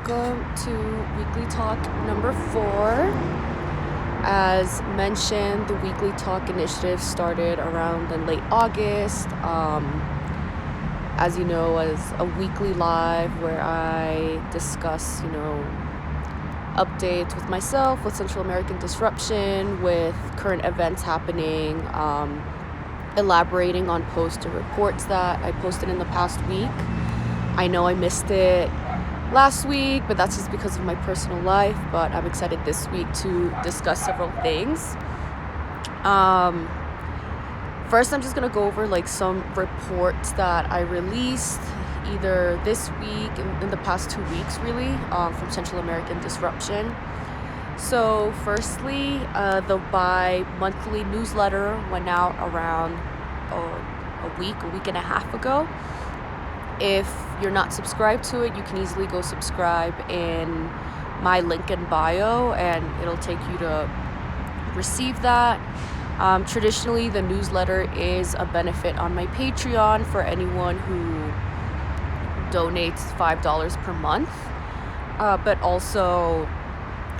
welcome to Weekly Talk number 4. As mentioned, the Weekly Talk initiative started around in late August. As you know, as a weekly live where I discuss, updates with myself, with Central American disruption, with current events happening, elaborating on posts or reports that I posted in the past week. I know I missed it last week, but that's just because of my personal life. But I'm excited this week to discuss several things. First, I'm just going to go over some reports that I released either this week, in the past 2 weeks really, from Central American disruption. So firstly, the bi-monthly newsletter went out around a week and a half ago. If you're not subscribed to it, you can easily go subscribe in my link in bio, and it'll take you to receive that. Traditionally, the newsletter is a benefit on my Patreon for anyone who donates $5 per month. But also,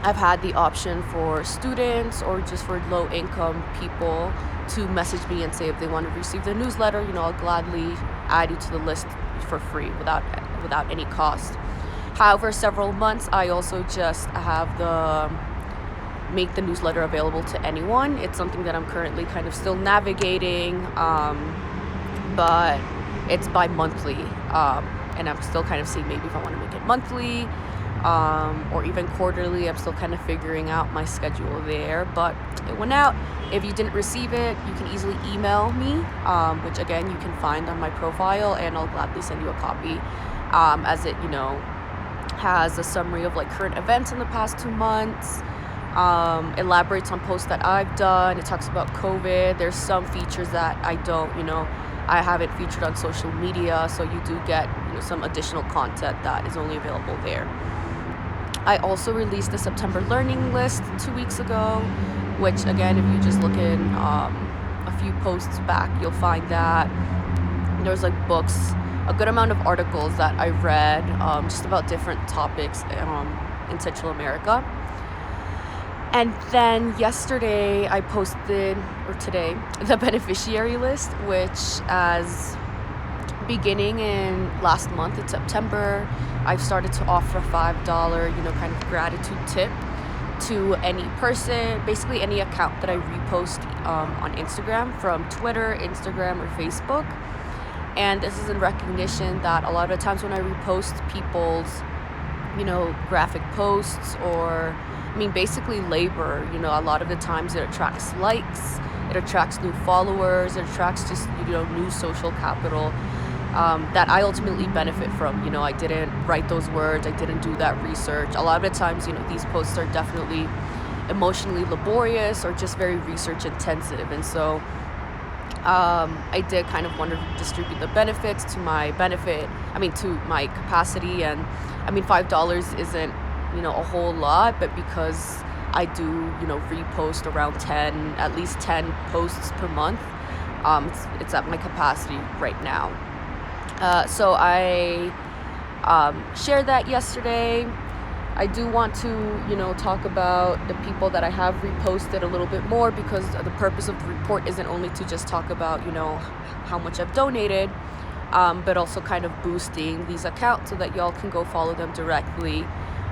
I've had the option for students or just for low-income people to message me and say if they want to receive the newsletter, I'll gladly add you to the list for free without any cost. However, several months I also just have make the newsletter available to anyone. It's something that I'm currently kind of still navigating, but it's bi-monthly, and I'm still kind of seeing maybe if I want to make it monthly or even quarterly. I'm still kind of figuring out my schedule there, but it went out. If you didn't receive it, you can easily email me, which again you can find on my profile, and I'll gladly send you a copy, as it has a summary of current events in the past 2 months, elaborates on posts that I've done. It talks about COVID. There's some features that I haven't featured on social media, so you do get some additional content that is only available there. I also released the September learning list 2 weeks ago, which again, if you just look in a few posts back, you'll find that there's books, a good amount of articles that I read just about different topics in Central America. And then yesterday I posted, or today, the beneficiary list, which as beginning in last month, in September, I've started to offer a $5, kind of gratitude tip to any person, basically any account that I repost on Instagram, from Twitter, Instagram, or Facebook. And this is in recognition that a lot of the times when I repost people's, graphic posts or, basically labor, a lot of the times it attracts likes, it attracts new followers, it attracts just, new social capital that I ultimately benefit from. I didn't write those words, I didn't do that research. A lot of the times, these posts are definitely emotionally laborious or just very research intensive. And so I did kind of want to distribute the benefits to my to my capacity. And $5 isn't, a whole lot, but because I do, repost around at least 10 posts per month, it's at my capacity right now. So I shared that yesterday. I do want to, talk about the people that I have reposted a little bit more, because the purpose of the report isn't only to just talk about, how much I've donated, but also kind of boosting these accounts so that y'all can go follow them directly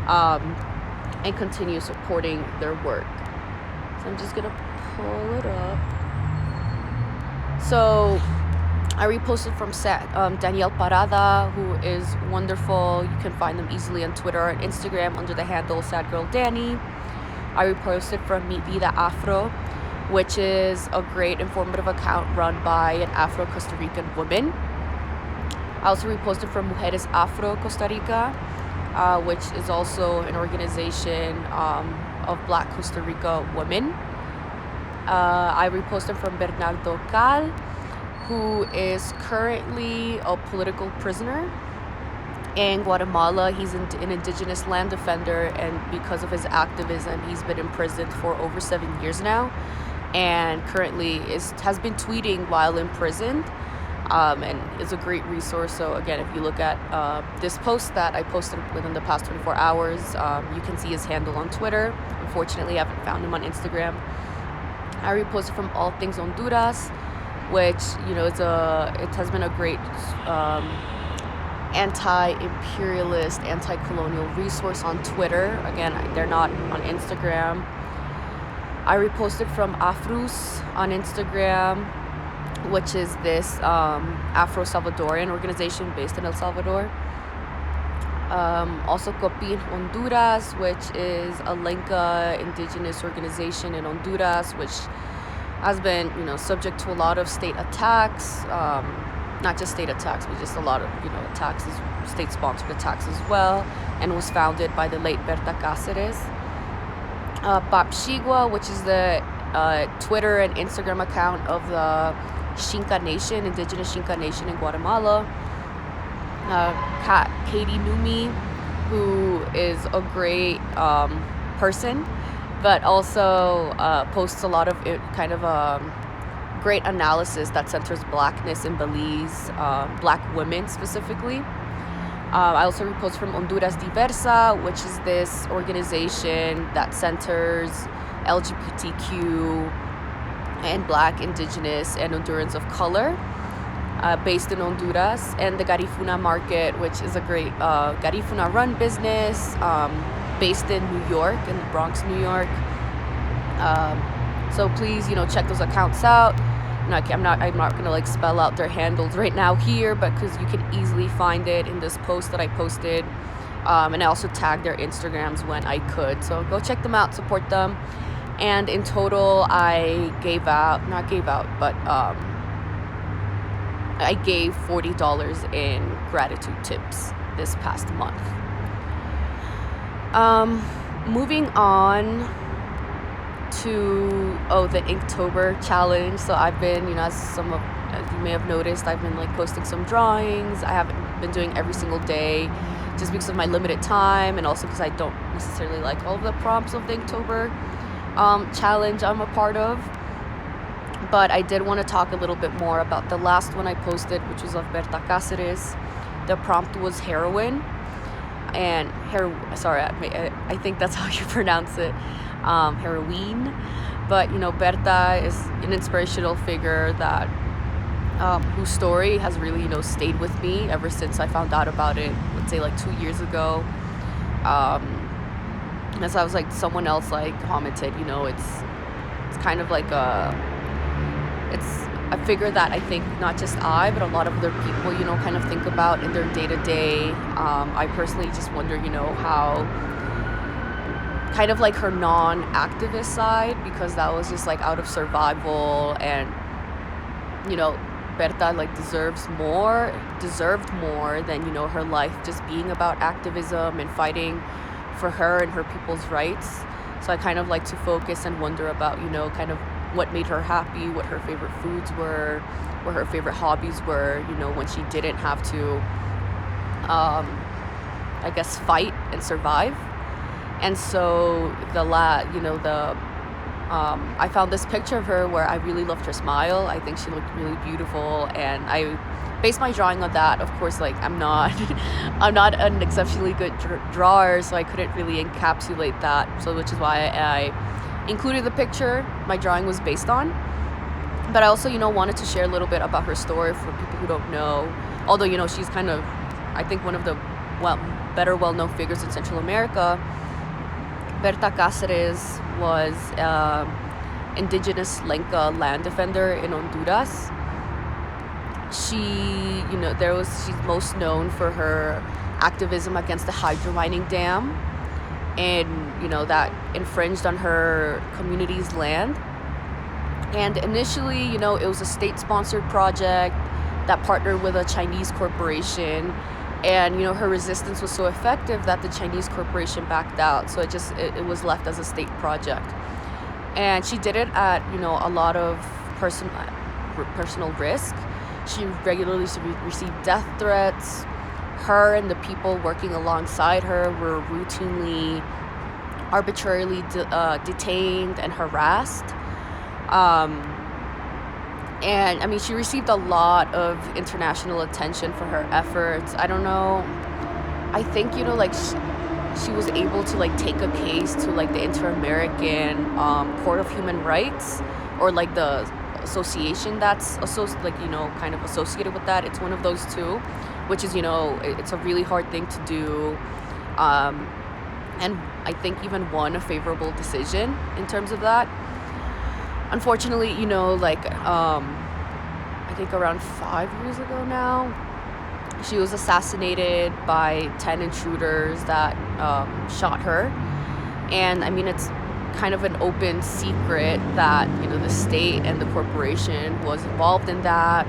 and continue supporting their work. So I'm just going to pull it up. So I reposted from Danielle Parada, who is wonderful. You can find them easily on Twitter and Instagram under the handle SadGirlDanny. I reposted from Mi Vida Afro, which is a great informative account run by an Afro-Costa Rican woman. I also reposted from Mujeres Afro Costa Rica, which is also an organization of Black Costa Rica women. I reposted from Bernardo Cal, who is currently a political prisoner in Guatemala. He's an indigenous land defender, and because of his activism, he's been imprisoned for over 7 years now, and currently has been tweeting while imprisoned. and is a great resource. So again, if you look at this post that I posted within the past 24 hours, you can see his handle on Twitter. Unfortunately, I haven't found him on Instagram. I reposted from All Things Honduras, which it has been a great anti-imperialist, anti-colonial resource on Twitter. Again, they're not on Instagram. I reposted from Afrus on Instagram, which is this Afro-Salvadorian organization based in El Salvador. Also Copin Honduras, which is a Lenca indigenous organization in Honduras, which has been, subject to a lot of state attacks. Not just state attacks, but just a lot of, attacks, state-sponsored attacks as well, and was founded by the late Berta Cáceres. Papshigua, which is the Twitter and Instagram account of the Xinca Nation, indigenous Xinca Nation in Guatemala. Katie Numi, who is a great person, but also posts a lot of great analysis that centers blackness in Belize, black women specifically. I also repost from Honduras Diversa, which is this organization that centers LGBTQ and black, indigenous, and Hondurans of color, based in Honduras, and the Garifuna Market, which is a great Garifuna run business based in New York, in the Bronx, New York. So please, check those accounts out. I'm not gonna spell out their handles right now here, but because you can easily find it in this post that I posted, and I also tagged their Instagrams when I could. So go check them out, support them. And in total, I gave $40 in gratitude tips this past month. Moving on to the Inktober challenge. So I've been, as you may have noticed, I've been posting some drawings. I haven't been doing every single day just because of my limited time, and also because I don't necessarily like all of the prompts of the Inktober challenge I'm a part of. But I did want to talk a little bit more about the last one I posted, which was of Berta Cáceres. The prompt was heroin, and I think that's how you pronounce it, heroine. But Berta is an inspirational figure that whose story has really stayed with me ever since I found out about it, let's say 2 years ago. As I was someone else commented, it's kind of it's a figure that I think not just I, but a lot of other people, kind of think about in their day-to-day. I personally just wonder, how kind of her non-activist side, because that was just out of survival, and Berta deserved more than her life just being about activism and fighting for her and her people's rights. So I kind of like to focus and wonder about kind of what made her happy, what her favorite foods were, what her favorite hobbies were, when she didn't have to fight and survive. And so I found this picture of her where I really loved her smile. I think she looked really beautiful, and I based my drawing on that. Of course, I'm not an exceptionally good drawer, so I couldn't really encapsulate that. So which is why I included the picture my drawing was based on. But I also, wanted to share a little bit about her story for people who don't know. Although, she's kind of, I think, one of the better well-known figures in Central America. Berta Cáceres was indigenous Lenca land defender in Honduras. She's most known for her activism against the hydro mining dam, and that infringed on her community's land. And initially, it was a state-sponsored project that partnered with a Chinese corporation, and her resistance was so effective that the Chinese corporation backed out, so it was left as a state project. And she did it at a lot of personal risk. She regularly received death threats. Her and the people working alongside her were routinely arbitrarily detained and harassed. And I mean, she received a lot of international attention for her efforts. I don't know. I think, like she was able to like take a case to like the Inter-American Court of Human Rights, or like the association that's kind of associated with that. It's one of those two, which is, it's a really hard thing to do. And I think even won a favorable decision in terms of that. Unfortunately, I think around 5 years ago now, she was assassinated by 10 intruders that shot her. And I mean, it's kind of an open secret that, the state and the corporation was involved in that.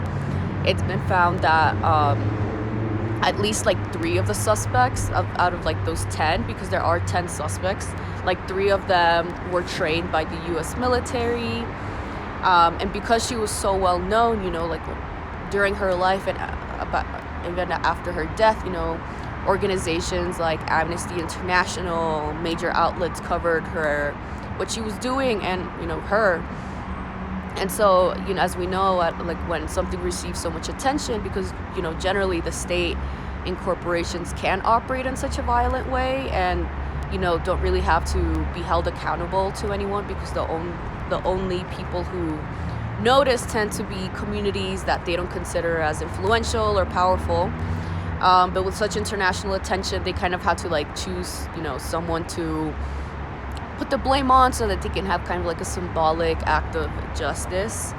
It's been found that at least like 3 of the suspects out of like those 10, because there are 10 suspects, like 3 of them were trained by the US military. And because she was so well known, like during her life and even after her death, organizations like Amnesty International, major outlets covered what she was doing and, her. And so, as we know, like when something receives so much attention, because, generally the state and corporations can operate in such a violent way and, don't really have to be held accountable to anyone, because the only people who notice tend to be communities that they don't consider as influential or powerful. But with such international attention, they kind of had to like choose, someone to put the blame on so that they can have kind of like a symbolic act of justice.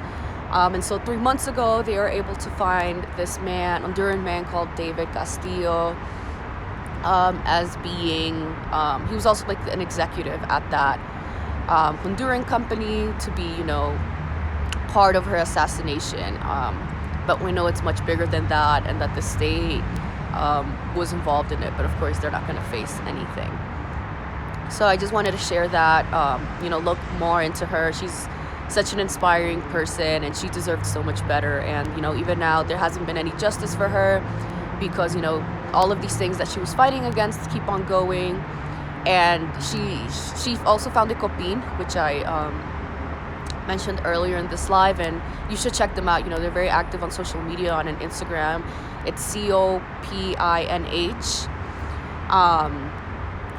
And so 3 months ago, they were able to find this Honduran man called David Castillo, as being, he was also like an executive at that Honduran company, to be, part of her assassination. But we know it's much bigger than that, and that the state was involved in it. But of course, they're not going to face anything. So I just wanted to share that, look more into her. She's such an inspiring person, and she deserved so much better. And, even now, there hasn't been any justice for her, because, all of these things that she was fighting against keep on going. And she also founded Copin, which I mentioned earlier in this live, and you should check them out. They're very active on social media, on an Instagram. It's COPINH.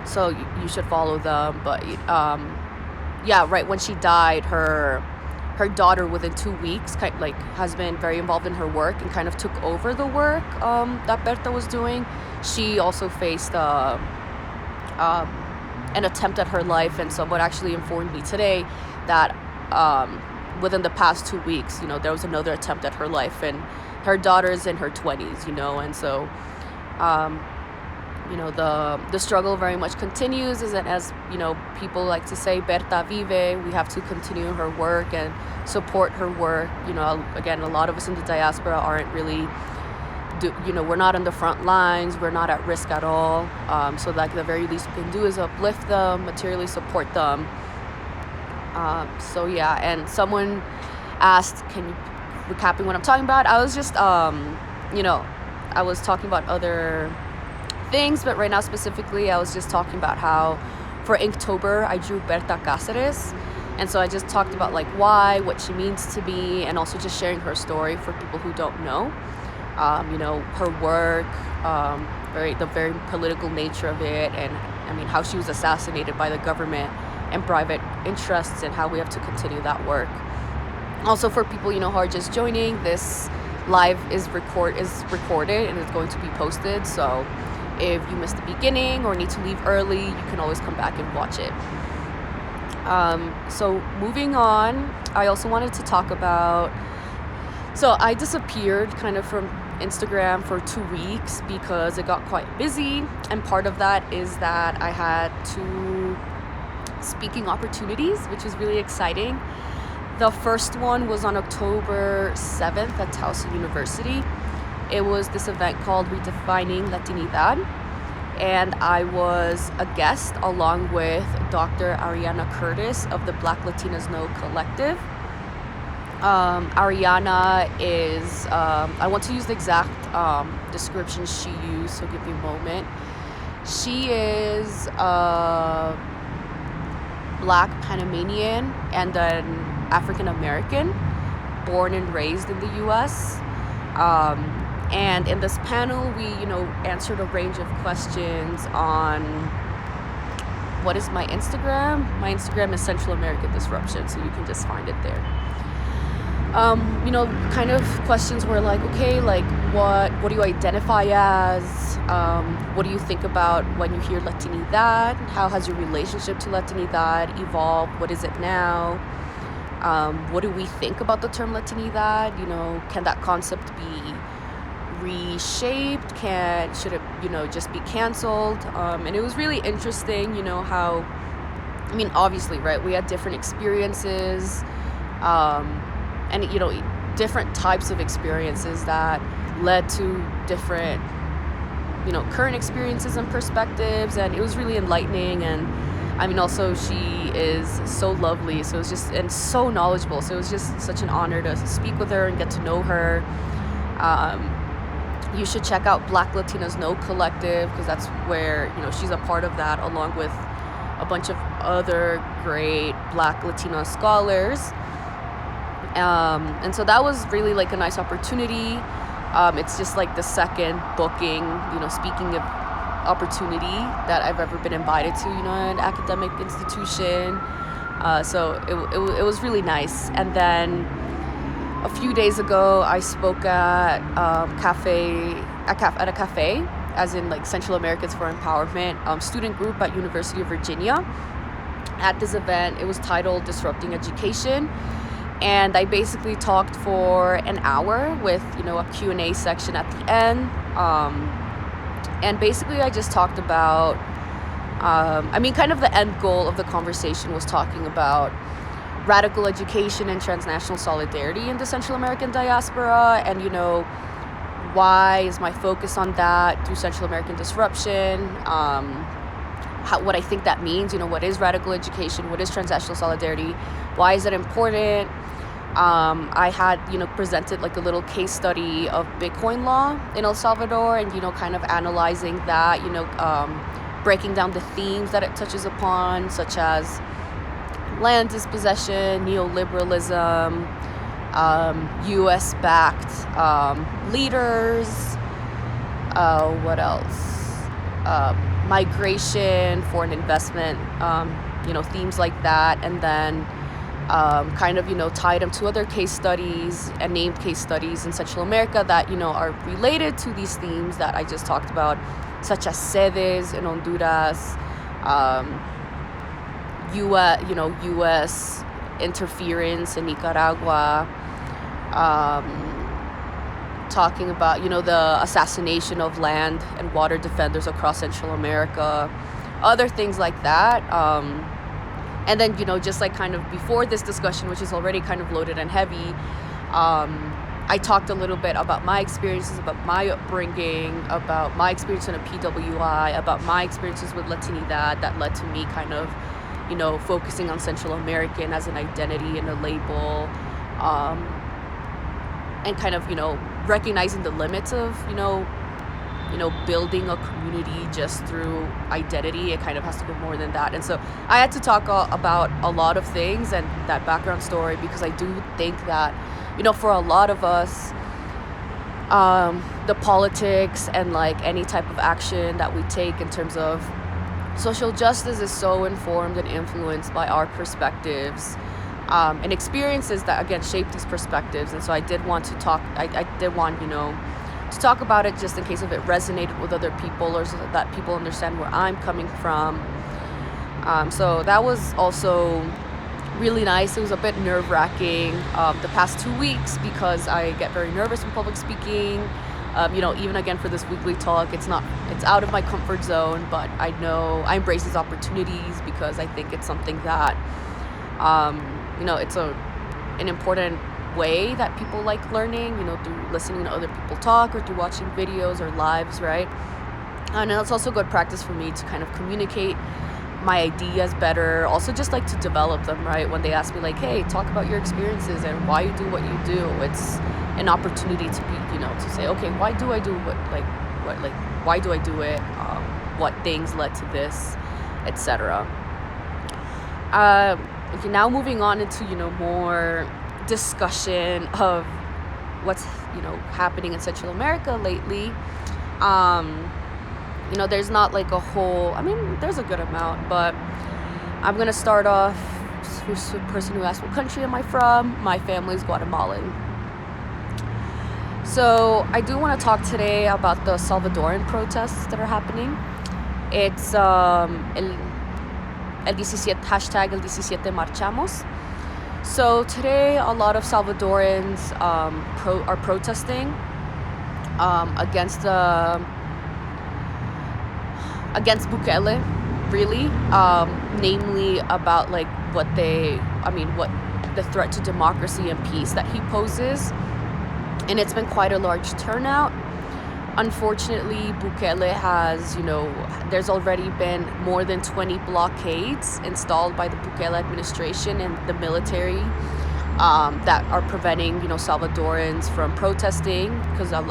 So you should follow them. But right when she died, her daughter, within 2 weeks, has been very involved in her work and kind of took over the work that Berta was doing. She also faced an attempt at her life, and someone actually informed me today that within the past 2 weeks, there was another attempt at her life, and her daughter's in her 20s, and so the struggle very much continues. As people like to say, Berta vive. We have to continue her work and support her work. Again, a lot of us in the diaspora aren't really we're not on the front lines, we're not at risk at all. So like the very least we can do is uplift them, materially support them. And someone asked, can you recapping what I'm talking about? I was just I was talking about other things, but right now specifically I was just talking about how for Inktober I drew Berta Cáceres, and so I just talked about like why, what she means to me, and also just sharing her story for people who don't know. Her work, the very political nature of it, and I mean how she was assassinated by the government and private interests, and how we have to continue that work. Also, for people who are just joining, this live is recorded and it's going to be posted. So if you missed the beginning or need to leave early, you can always come back and watch it. So moving on, I also wanted to talk about. So I disappeared kind of from Instagram for 2 weeks because it got quite busy, and part of that is that I had 2 speaking opportunities, which was really exciting. The first one was on October 7th at Towson University. It was this event called Redefining Latinidad, and I was a guest along with Dr. Ariana Curtis of the Black Latinas Know Collective. Ariana is, I want to use the exact description she used, so give me a moment. She is Black Panamanian and an African American born and raised in the US. Um, and in this panel, we, answered a range of questions on what is my Instagram? My Instagram is Central American Disruption, so you can just find it there. Kind of questions were like, okay, like what do you identify as? What do you think about when you hear Latinidad? How has your relationship to Latinidad evolved? What is it now? What do we think about the term Latinidad? Can that concept be reshaped? Should it, just be canceled? And it was really interesting, how, obviously, right, we had different experiences, and different types of experiences that led to different current experiences and perspectives, and it was really enlightening. And also she is so lovely, so it was just, and so knowledgeable, so it was just such an honor to speak with her and get to know her. You should check out Black Latinas Know Collective, because that's where she's a part of that, along with a bunch of other great Black Latina scholars. And so that was really like a nice opportunity. It's just like the second booking, speaking of opportunity that I've ever been invited to, an academic institution. So it was really nice. And then a few days ago, I spoke at a cafe, as in like Central Americans for Empowerment, student group at University of Virginia. At this event, it was titled Disrupting Education. And I basically talked for an hour with, a Q&A section at the end. And basically I just talked about, kind of the end goal of the conversation was talking about radical education and transnational solidarity in the Central American diaspora. And, why is my focus on that through Central American Disruption? What I think that means, what is radical education? What is transnational solidarity? Why is it important? I had, presented like a little case study of Bitcoin law in El Salvador, and, kind of analyzing that, breaking down the themes that it touches upon, such as land dispossession, neoliberalism, US-backed leaders, what else? Migration, foreign investment, themes like that. And then kind of, tied them to other case studies and named case studies in Central America that, are related to these themes that I just talked about, such as sedes in Honduras, U.S. interference in Nicaragua, talking about, the assassination of land and water defenders across Central America, other things like that. And then, just like kind of before this discussion, which is already kind of loaded and heavy, I talked a little bit about my experiences, about my upbringing, about my experience in a PWI, about my experiences with Latinidad that led to me kind of, focusing on Central American as an identity and a label, and kind of, recognizing the limits of, building a community just through identity. It kind of has to go more than that. And so I had to talk about a lot of things and that background story, because I do think that, for a lot of us, the politics and like any type of action that we take in terms of social justice is so informed and influenced by our perspectives and experiences that, again, shape these perspectives. And so I did want to talk, I did want, to talk about it just in case if it resonated with other people, or so that people understand where I'm coming from. So that was also really nice. It was a bit nerve-wracking the past 2 weeks, because I get very nervous in public speaking. Even again for this weekly talk, it's out of my comfort zone, but I know I embrace these opportunities because I think it's something that, it's an important way that people like learning, through listening to other people talk or through watching videos or lives, right? And it's also good practice for me to kind of communicate my ideas better, also just like to develop them, right? When they ask me like, hey, talk about your experiences and why you do what you do, it's an opportunity to be, to say, okay, why do I do why do I do it? What things led to this, etc. Okay, now moving on into, more discussion of what's happening in Central America lately. There's not like a whole, there's a good amount, but I'm gonna start off with the person who asked what country am I from. My family's Guatemalan. So I do want to talk today about the Salvadoran protests that are happening. It's el 17, hashtag el 17 marchamos. So today a lot of Salvadorans are protesting against Bukele, really, namely about like what the threat to democracy and peace that he poses. And it's been quite a large turnout. Unfortunately, Bukele has, there's already been more than 20 blockades installed by the Bukele administration and the military that are preventing, Salvadorans from protesting, because a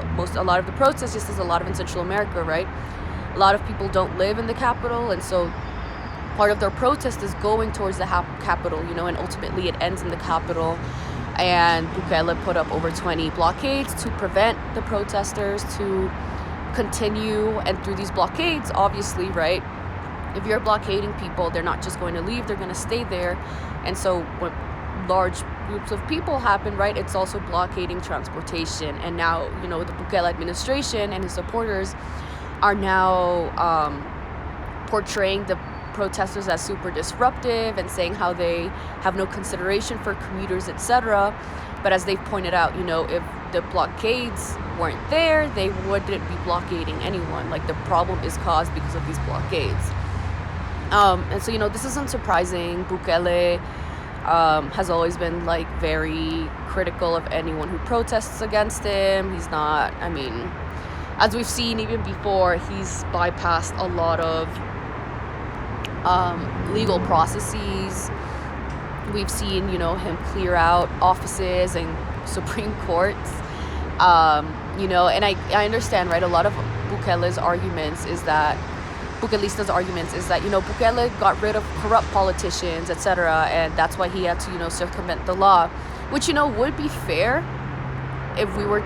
lot of the protests, just as a lot of in Central America, right? A lot of people don't live in the capital, and so part of their protest is going towards the capital, and ultimately it ends in the capital. And Bukele put up over 20 blockades to prevent the protesters to continue. And through these blockades, obviously, right, if you're blockading people, they're not just going to leave, they're going to stay there. And so when large groups of people happen, right, it's also blockading transportation. And now, the Bukele administration and his supporters are now portraying the protesters as super disruptive and saying how they have no consideration for commuters, etc. But as they've pointed out, if the blockades weren't there, they wouldn't be blockading anyone. Like, the problem is caused because of these blockades. And so, this isn't surprising. Bukele has always been like very critical of anyone who protests against him. He's not, as we've seen even before, he's bypassed a lot of legal processes. We've seen, him clear out offices and Supreme Courts, and I understand, right? A lot of Bukele's arguments is that, Bukelista's arguments is that, Bukele got rid of corrupt politicians, etc., and that's why he had to, circumvent the law, which, would be fair if we were,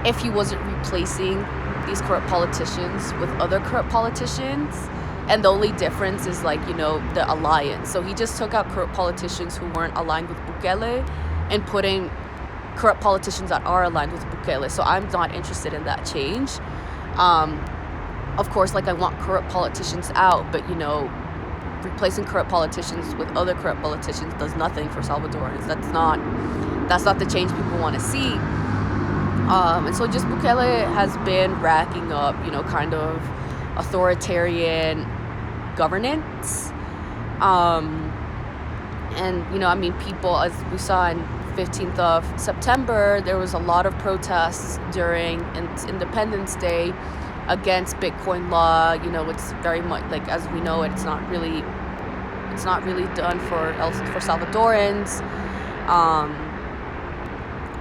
if he wasn't replacing these corrupt politicians with other corrupt politicians. And the only difference is the alliance. So he just took out corrupt politicians who weren't aligned with Bukele and put in corrupt politicians that are aligned with Bukele. So I'm not interested in that change. Of course, I want corrupt politicians out, but replacing corrupt politicians with other corrupt politicians does nothing for Salvadorans. That's not the change people want to see. And so just Bukele has been racking up, kind of authoritarian governance. And people, as we saw in 15th of September, there was a lot of protests during Independence Day against Bitcoin law. It's very much as we know it, it's not really done for Salvadorans.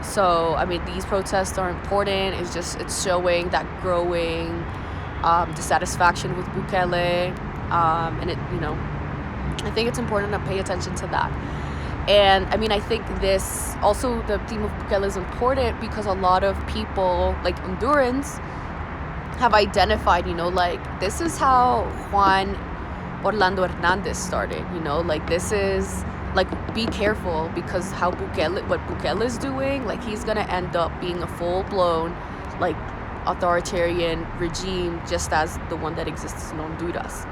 So these protests are important. It's showing that growing dissatisfaction with Bukele, and it, I think it's important to pay attention to that. And I think this also, the theme of Bukele is important because a lot of people, like Hondurans, have identified, this is how Juan Orlando Hernandez started, this is be careful, because what Bukele is doing, he's gonna end up being a full-blown authoritarian regime, just as the one that exists in Honduras.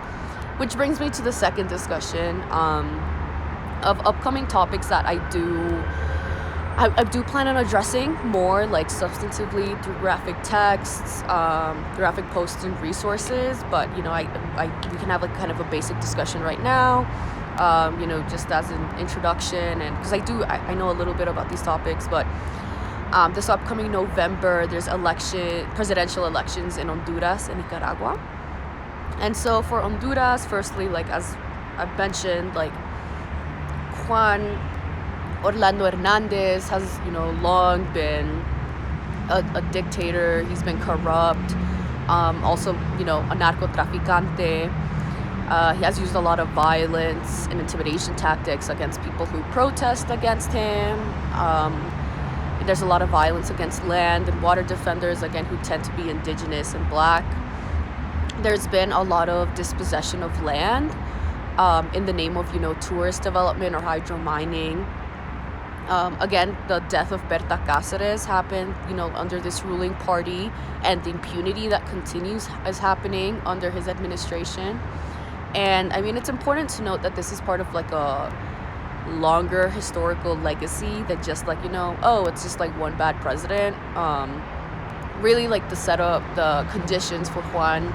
Which brings me to the second discussion of upcoming topics that I do plan on addressing more substantively through graphic texts, graphic posts and resources. But we can have kind of a basic discussion right now, just as an introduction, and because I know a little bit about these topics. But this upcoming November, there's presidential elections in Honduras and Nicaragua. And so for Honduras, firstly, as I've mentioned, Juan Orlando Hernandez has, long been a dictator. He's been corrupt, also, a narcotraficante. He has used a lot of violence and intimidation tactics against people who protest against him. There's a lot of violence against land and water defenders, again, who tend to be indigenous and black. There's been a lot of dispossession of land in the name of, tourist development or hydro mining. Again, the death of Berta Cáceres happened, under this ruling party, and the impunity that continues is happening under his administration. And I mean, it's important to note that this is part of like a longer historical legacy than just like, it's just like one bad president. Really like to set up the conditions for Juan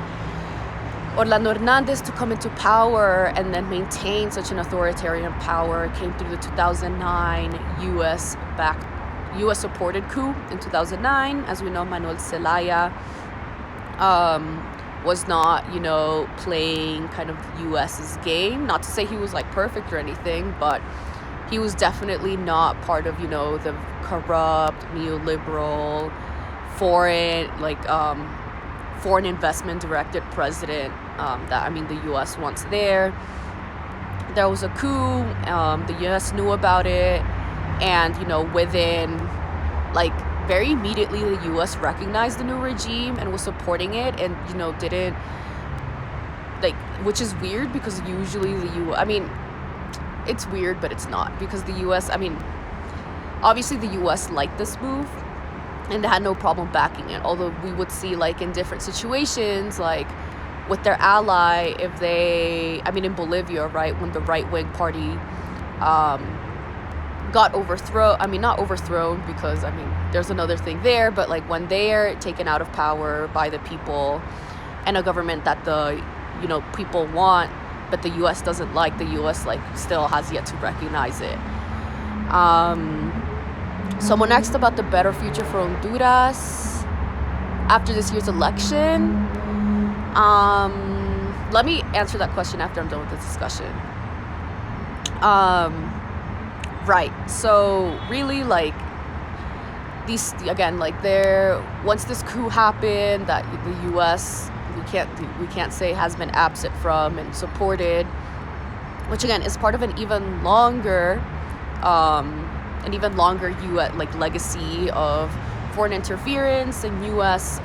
Orlando Hernandez to come into power and then maintain such an authoritarian power came through the 2009 U.S. supported coup in 2009. As we know, Manuel Zelaya was not, playing kind of the U.S.'s game. Not to say he was like perfect or anything, but he was definitely not part of, the corrupt, neoliberal, foreign investment directed president that the U.S. wants there. There was a coup. The U.S. knew about it, and within very immediately the U.S. recognized the new regime and was supporting it, and didn't which is weird because usually the U.S. It's weird, but it's not, because the U.S. Obviously the U.S. liked this move and they had no problem backing it, although we would see in different situations with their ally, if they in Bolivia, right, when the right-wing party got overthrown, not overthrown because there's another thing there, but when they're taken out of power by the people and a government that the people want but the US doesn't like, the US still has yet to recognize it. Someone asked about the better future for Honduras after this year's election. Let me answer that question after I'm done with this discussion. Right, so really these, again, once this coup happened that the US we can't say has been absent from and supported, which again is part of an even longer US legacy of foreign interference and US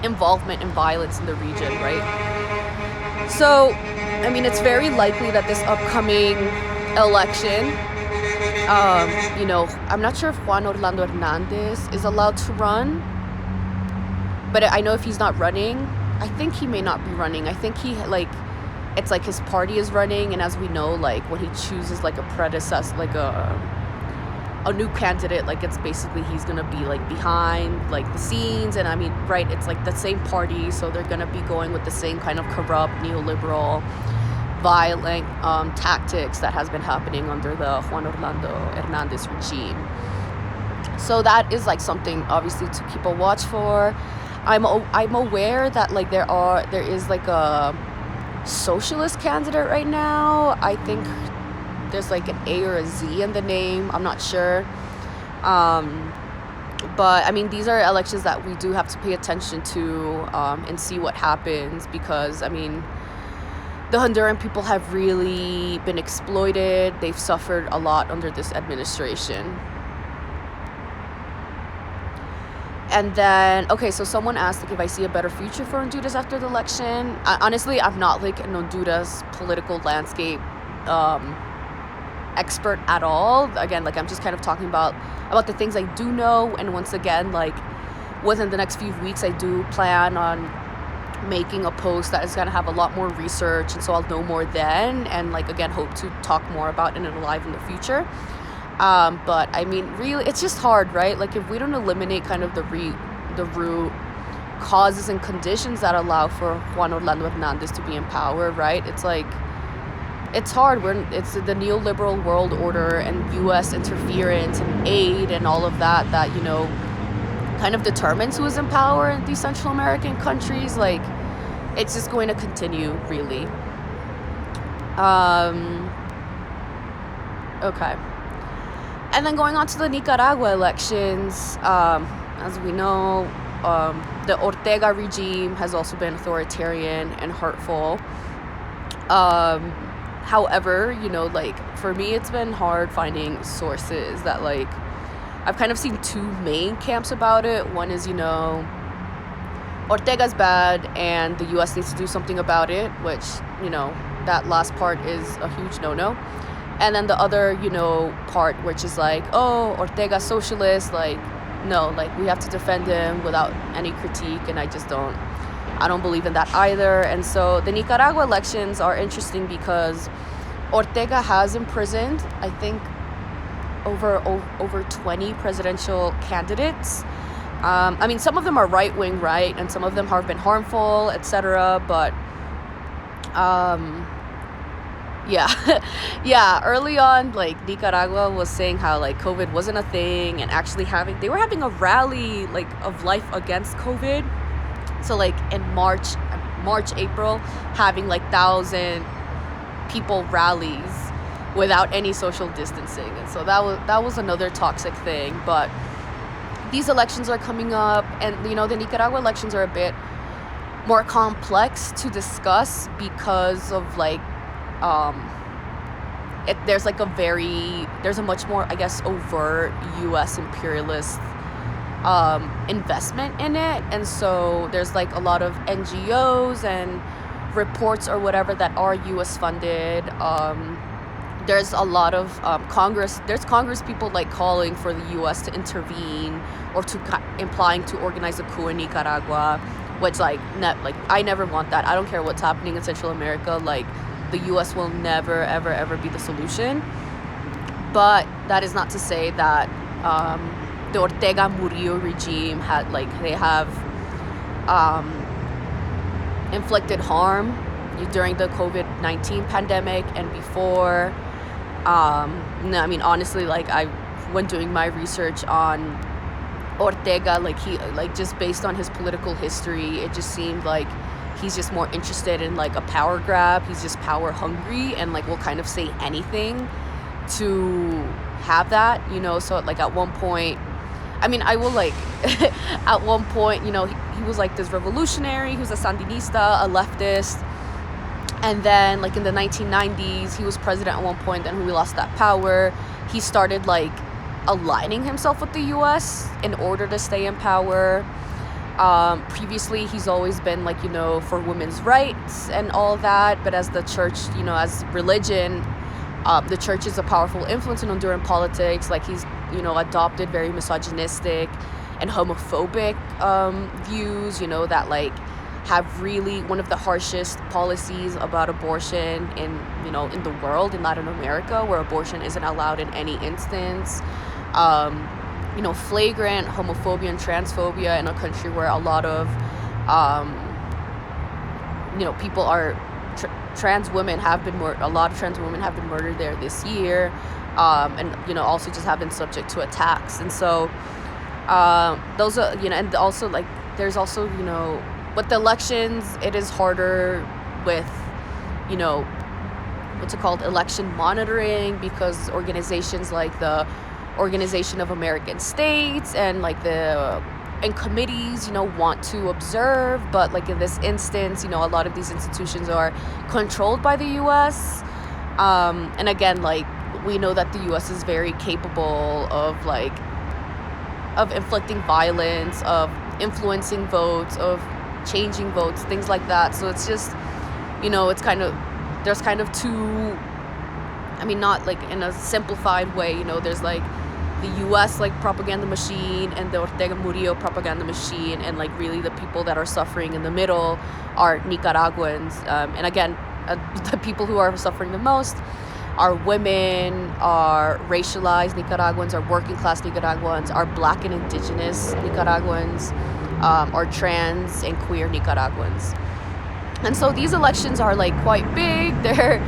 involvement in violence in the region, right? So it's very likely that this upcoming election, I'm not sure if Juan Orlando Hernandez is allowed to run, but I know if he's not running, I think he may not be running. I think he it's his party is running, and as we know, when he chooses a predecessor, a new candidate, it's basically he's gonna be behind the scenes, and right, it's the same party, so they're gonna be going with the same kind of corrupt, neoliberal, violent tactics that has been happening under the Juan Orlando Hernandez regime. So that is something obviously to keep a watch for. I'm aware that there is a socialist candidate right now. I think there's an A or a Z in the name. I'm not sure. But these are elections that we do have to pay attention to and see what happens, because the Honduran people have really been exploited. They've suffered a lot under this administration. And then, okay, so someone asked if I see a better future for Honduras after the election. Honestly, I'm not an Honduras political landscape expert at all. Again, I'm just kind of talking about the things I do know. And once again, within the next few weeks, I do plan on making a post that is going to have a lot more research, and so I'll know more then, and again, hope to talk more about it live in the future. But really, it's just hard, right? If we don't eliminate kind of the root causes and conditions that allow for Juan Orlando Hernandez to be in power, right? It's it's hard. It's the neoliberal world order and U.S. interference and aid and all of that kind of determines who is in power in these Central American countries. It's just going to continue, really. Okay. And then going on to the Nicaragua elections, as we know, the Ortega regime has also been authoritarian and hurtful. Um, However, like for me, it's been hard finding sources that like I've kind of seen two main camps about it. One is, Ortega's bad and the US needs to do something about it, which, that last part is a huge no-no. And then the other, part, which is like, oh, Ortega's socialist, like, no, like we have to defend him without any critique, and I don't believe in that either. And so the Nicaragua elections are interesting because Ortega has imprisoned, I think, over 20 presidential candidates. I mean, some of them are right-wing, right? And some of them have been harmful, etc. But, yeah. Yeah, early on, like, Nicaragua was saying how, like, COVID wasn't a thing, and actually they were having a rally, like, of life against COVID. So, like, in March, April, having, like, 1,000 people rallies without any social distancing. And so that was another toxic thing. But these elections are coming up, and the Nicaragua elections are a bit more complex to discuss because of like there's a much more, I guess, overt US imperialist investment in it. And so there's like a lot of NGOs and reports or whatever that are US funded. There's a lot of Congress people like calling for the US to intervene or implying to organize a coup in Nicaragua, which like I never want that. I don't care what's happening in Central America. Like, the US will never ever ever be the solution. But that is not to say that the Ortega Murillo regime they have inflicted harm during the COVID-19 pandemic and before. No, I mean, honestly, like when doing my research on Ortega, like just based on his political history, it just seemed like he's just more interested in like a power grab. He's just power hungry and like will kind of say anything to have that, so like at one point, I mean, I will like at one point, he was like this revolutionary, he was a Sandinista, a leftist. And then, like, in the 1990s, he was president at one point, then we lost that power. He started, like, aligning himself with the U.S. in order to stay in power. Previously, he's always been, like, for women's rights and all that. But as the church, as religion, the church is a powerful influence in Honduran politics. Like, he's, adopted very misogynistic and homophobic views, that, like, have really one of the harshest policies about abortion in the world, in Latin America, where abortion isn't allowed in any instance. Flagrant homophobia and transphobia in a country where a lot of people are trans women have been a lot of trans women have been murdered there this year, and also just have been subject to attacks. And so those are and also like there's also with the elections, it is harder with, what's it called, election monitoring, because organizations like the Organization of American States and like and committees, want to observe. But like in this instance, a lot of these institutions are controlled by the U.S. And again, like we know that the U.S. is very capable of inflicting violence, of influencing votes, of changing votes, things like that. So it's just, it's kind of, there's kind of two, I mean, not like in a simplified way, there's like the US like propaganda machine and the Ortega Murillo propaganda machine, and like really the people that are suffering in the middle are Nicaraguans. And again, the people who are suffering the most are women, are racialized Nicaraguans, are working class Nicaraguans, are Black and indigenous Nicaraguans, are trans and queer Nicaraguans. And so these elections are like quite big. They're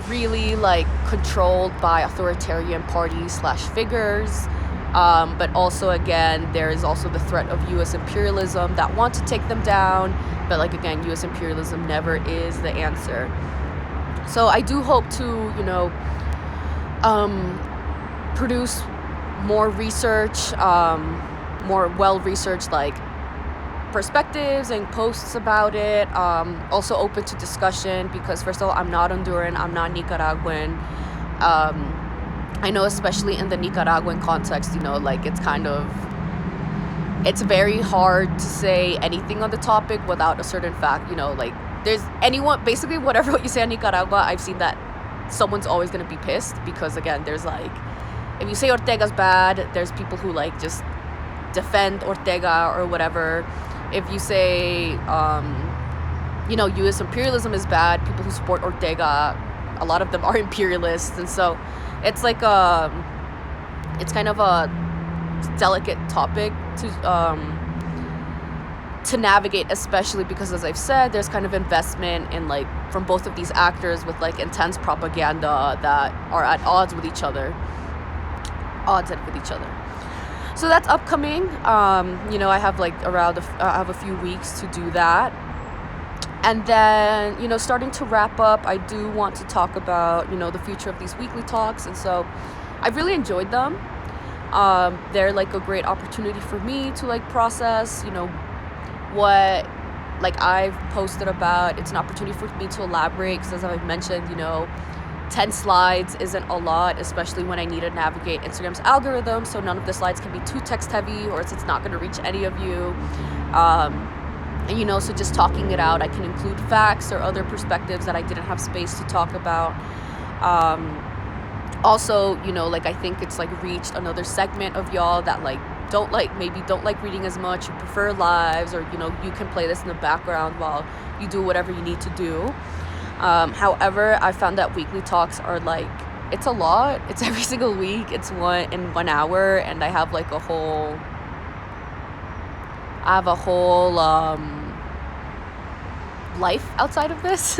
really like controlled by authoritarian parties / figures. But also, again, there is also the threat of U.S. imperialism that want to take them down. But like, again, U.S. imperialism never is the answer. So I do hope to, produce more research, more well-researched, like, perspectives and posts about it. Also open to discussion because, first of all, I'm not Honduran, I'm not Nicaraguan. I know, especially in the Nicaraguan context, like it's very hard to say anything on the topic without a certain fact. Like there's anyone, basically whatever you say on Nicaragua, I've seen that someone's always going to be pissed because, again, there's like, if you say Ortega's bad, there's people who like just defend Ortega or whatever. If you say U.S. imperialism is bad, people who support Ortega, a lot of them are imperialists. And so it's like it's kind of a delicate topic to navigate, especially because, as I've said, there's kind of investment in like from both of these actors with like intense propaganda that are at odds with each other. So that's upcoming. I have like I have a few weeks to do that. And then, starting to wrap up, I do want to talk about, the future of these weekly talks. And so I've really enjoyed them. They're like a great opportunity for me to like process, what like I've posted about. It's an opportunity for me to elaborate because, as I've mentioned, 10 slides isn't a lot, especially when I need to navigate Instagram's algorithm. So none of the slides can be too text heavy or it's not going to reach any of you. So just talking it out, I can include facts or other perspectives that I didn't have space to talk about. Also, I think it's like reached another segment of y'all that like don't like reading as much, or prefer lives, or you can play this in the background while you do whatever you need to do. However, I found that weekly talks are like, it's a lot. It's every single week. It's 1 hour, and I have like a whole life outside of this.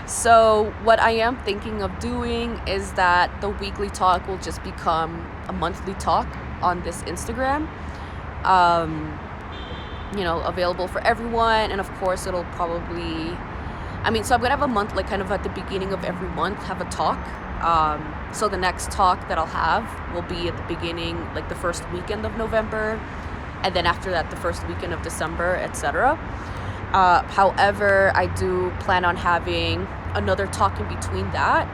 So what I am thinking of doing is that the weekly talk will just become a monthly talk on this Instagram. Available for everyone, and of course it'll probably, so I'm gonna have a month, like kind of at the beginning of every month, have a talk. So the next talk that I'll have will be at the beginning, like the first weekend of November, and then after that, the first weekend of December, etc. However, I do plan on having another talk in between that,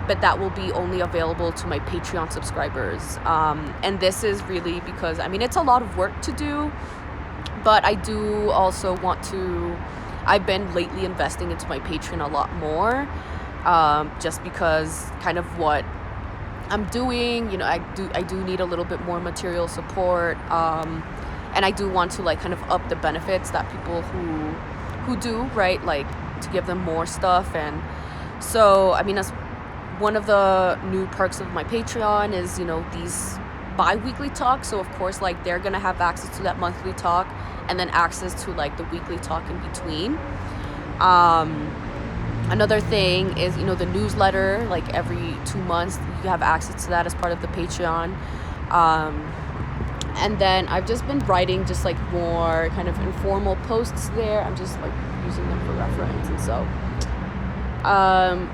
but that will be only available to my Patreon subscribers. And this is really because, it's a lot of work to do, but I do also want to, I've been lately investing into my Patreon a lot more, just because kind of what I'm doing, I do need a little bit more material support, and I do want to like kind of up the benefits that people who do, right, like to give them more stuff. And so as one of the new perks of my Patreon is these bi-weekly talks, so of course like they're gonna have access to that monthly talk and then access to like the weekly talk in between. Another thing is the newsletter, like every 2 months you have access to that as part of the Patreon. And then I've just been writing just like more kind of informal posts there. I'm just like using them for reference. And so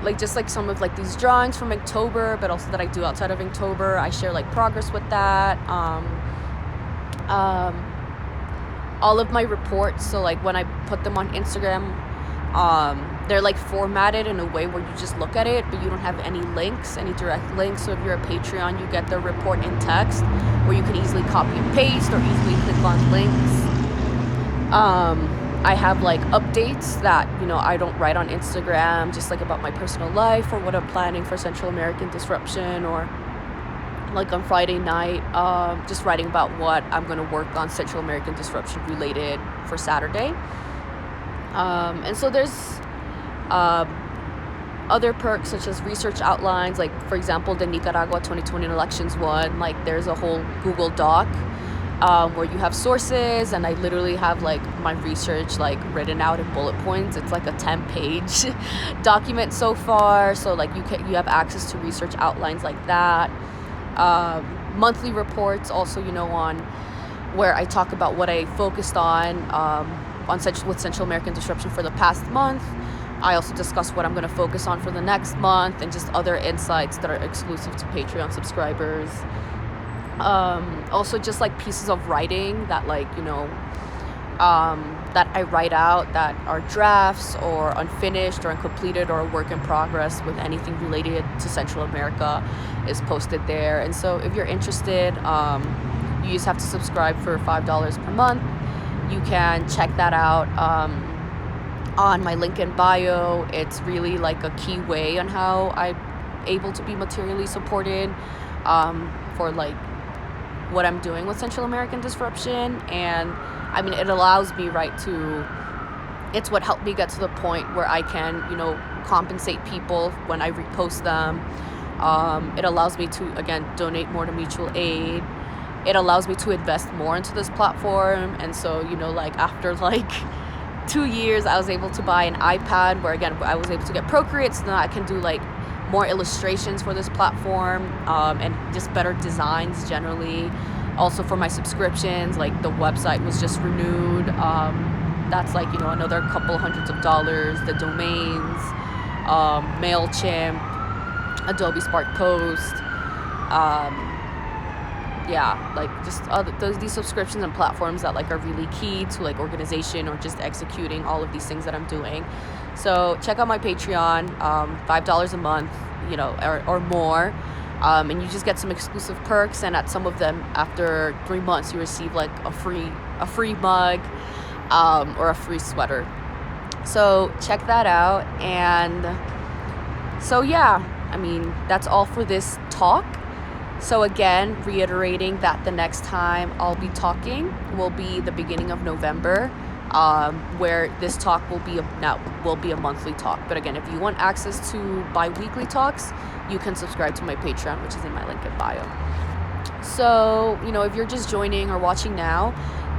like just like some of like these drawings from Inktober, but also that I do outside of Inktober, I share like progress with that. All of my reports, so like when I put them on Instagram, they're like formatted in a way where you just look at it, but you don't have any direct links. So if you're a Patreon, you get the report in text where you can easily copy and paste or easily click on links. I have like updates that I don't write on Instagram, just like about my personal life or what I'm planning for Central American disruption, or like on Friday night, just writing about what I'm going to work on Central American disruption related for Saturday. And so there's other perks such as research outlines, like for example the Nicaragua 2020 elections one, like there's a whole Google Doc where you have sources, and I literally have like my research like written out in bullet points. It's like a 10-page document so far, so like you have access to research outlines like that. Monthly reports also, on where I talk about what I focused on with Central American disruption for the past month. I also discuss what I'm going to focus on for the next month, and just other insights that are exclusive to Patreon subscribers. Also just like pieces of writing that like that I write out that are drafts or unfinished or uncompleted or a work in progress with anything related to Central America is posted there. And so if you're interested, you just have to subscribe for $5 per month. You can check that out on my link in bio. It's really like a key way on how I'm able to be materially supported for like what I'm doing with Central American disruption. And I mean, it allows me, right, it's what helped me get to the point where I can, compensate people when I repost them. It allows me to, again, donate more to mutual aid. It allows me to invest more into this platform. And so, after 2 years, I was able to buy an iPad where, again, I was able to get Procreate so that I can do more illustrations for this platform, and just better designs generally. Also for my subscriptions, the website was just renewed. That's another couple hundreds of dollars. The domains, MailChimp, Adobe Spark Post, these subscriptions and platforms that are really key to organization or just executing all of these things that I'm doing. So check out my Patreon, $5 a month, or more. And you just get some exclusive perks, and at some of them, after 3 months, you receive a free mug, or a free sweater. So check that out. And so that's all for this talk. So again, reiterating that the next time I'll be talking will be the beginning of November, where this talk will be a monthly talk. But again, if you want access to bi-weekly talks, you can subscribe to my Patreon, which is in my link in bio. So, if you're just joining or watching now,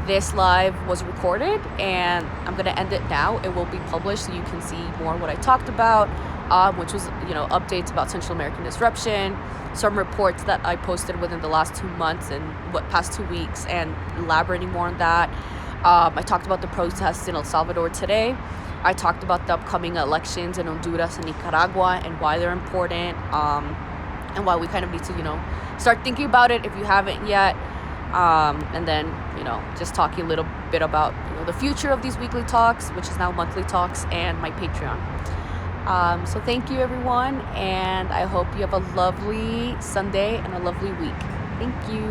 this live was recorded and I'm going to end it now. It will be published so you can see more what I talked about, which was, updates about Central American disruption, some reports that I posted within the last 2 months and past 2 weeks, and elaborating more on that. I talked about the protests in El Salvador today. I talked about the upcoming elections in Honduras and Nicaragua and why they're important, and why we kind of need to, start thinking about it if you haven't yet. And then, just talking a little bit about, the future of these weekly talks, which is now monthly talks, and my Patreon. So thank you, everyone, and I hope you have a lovely Sunday and a lovely week. Thank you.